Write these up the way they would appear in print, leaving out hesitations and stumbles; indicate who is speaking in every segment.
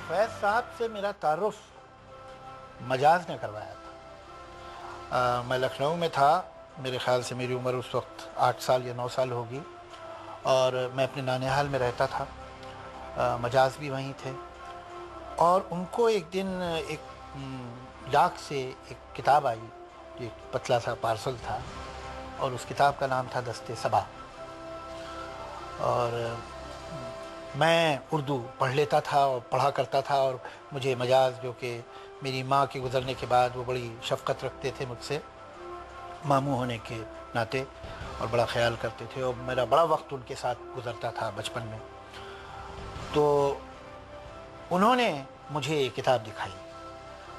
Speaker 1: फैज़ साहब से मेरा तारुफ मजाज ने करवाया था। मैं लखनऊ में था, मेरे ख़्याल से मेरी उम्र उस वक्त 8 साल या 9 साल होगी, और मैं अपने नानिहाल में रहता था। मजाज भी वहीं थे, और उनको एक दिन एक डाक से एक किताब आई, एक पतला सा पार्सल था, और उस किताब का नाम था दस्ते सबा। और मैं उर्दू पढ़ लेता था और पढ़ा करता था, और मुझे मजाज, जो कि मेरी माँ के गुज़रने के बाद वो बड़ी शफ़क़त रखते थे मुझसे, मामू होने के नाते, और बड़ा ख्याल करते थे, और मेरा बड़ा वक्त उनके साथ गुज़रता था बचपन में। तो उन्होंने मुझे ये किताब दिखाई,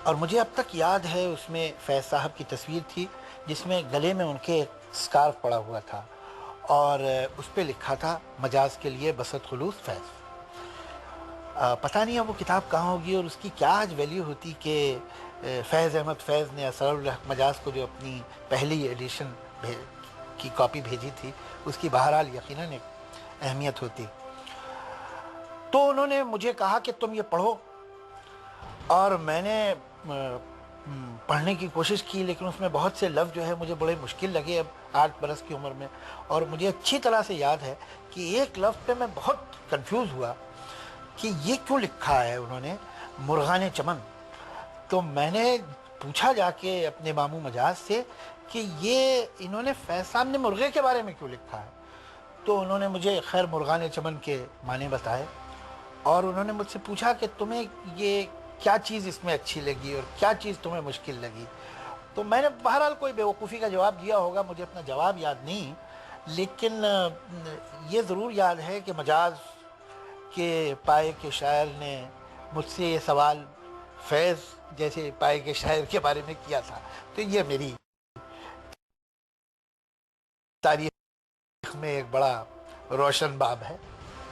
Speaker 1: और मुझे अब तक याद है उसमें फैज़ साहब की तस्वीर थी, जिसमें गले में उनके स्कार्फ पड़ा हुआ था, और उस पर लिखा था मजाज के लिए बसत खुलूस फैज़। पता नहीं अब वो किताब कहाँ होगी, और उसकी क्या आज वैल्यू होती कि फैज़ अहमद फैज़ ने असरारुल हक़ मजाज को जो अपनी पहली एडिशन की कॉपी भेजी थी, उसकी बहरहाल यकीनन एक अहमियत होती। तो उन्होंने मुझे कहा कि तुम ये पढ़ो, और मैंने पढ़ने की कोशिश की, लेकिन उसमें बहुत से लफ्ज़ जो है मुझे बड़े मुश्किल लगे अब 8 बरस की उम्र में। और मुझे अच्छी तरह से याद है कि एक लफ्ज़ पे मैं बहुत कंफ्यूज हुआ कि ये क्यों लिखा है उन्होंने, मुर्गाने चमन। तो मैंने पूछा जाके अपने मामू मजाज से कि ये इन्होंने फैज़ साहब ने मुर्गे के बारे में क्यों लिखा है। तो उन्होंने मुझे खैर मुर्गाने चमन के माने बताए, और उन्होंने मुझसे पूछा कि तुम्हें ये क्या चीज़ इसमें अच्छी लगी और क्या चीज़ तुम्हें मुश्किल लगी। तो मैंने बहरहाल कोई बेवकूफ़ी का जवाब दिया होगा, मुझे अपना जवाब याद नहीं, लेकिन ये ज़रूर याद है कि मजाज के पाए के शायर ने मुझसे ये सवाल फैज़ जैसे पाए के शायर के बारे में किया था। तो ये मेरी तारीख़ में एक बड़ा रोशन बाब है।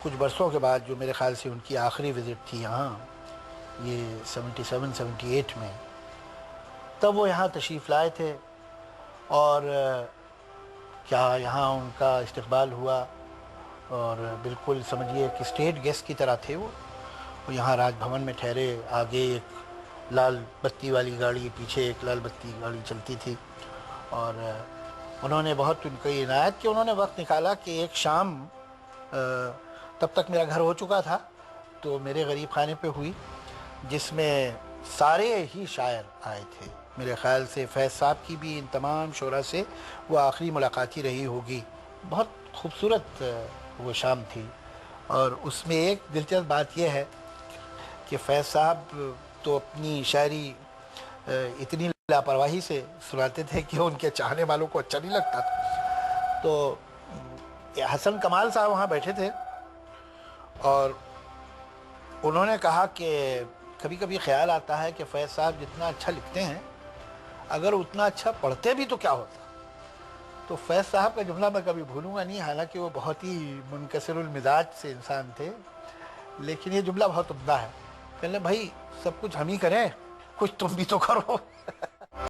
Speaker 1: कुछ बरसों के बाद, जो मेरे ख़्याल से उनकी आखिरी विज़िट थी यहाँ, ये 77-78 में, तब वो यहाँ तशरीफ़ लाए थे, और क्या यहाँ उनका इस्तक़बाल हुआ, और बिल्कुल समझिए कि स्टेट गेस्ट की तरह थे वो यहाँ राजभवन में ठहरे। आगे एक लाल बत्ती वाली गाड़ी, पीछे एक लाल बत्ती गाड़ी चलती थी, और उन्होंने बहुत उनकी इनायत कि उन्होंने वक्त निकाला कि एक शाम, तब तक मेरा घर हो चुका था, तो मेरे गरीब खाने पे हुई, जिसमें सारे ही शायर आए थे। मेरे ख़्याल से फैज़ साहब की भी इन तमाम शोरा से वो आखिरी मुलाकात ही रही होगी। बहुत खूबसूरत वो शाम थी, और उसमें एक दिलचस्प बात यह है कि फैज़ साहब तो अपनी शायरी इतनी लापरवाही से सुनाते थे कि उनके चाहने वालों को अच्छा नहीं लगता था। तो हसन कमाल साहब वहाँ बैठे थे, और उन्होंने कहा कि कभी कभी ख्याल आता है कि फैज़ साहब जितना अच्छा लिखते हैं, अगर उतना अच्छा पढ़ते भी तो क्या होता। तो फैज़ साहब का जुमला मैं कभी भूलूंगा नहीं, हालांकि वो बहुत ही मुनकसिरुल मिजाज से इंसान थे, लेकिन ये जुमला बहुत उम्दा है। कहने भाई, सब कुछ हम ही करें, कुछ तुम भी तो करो।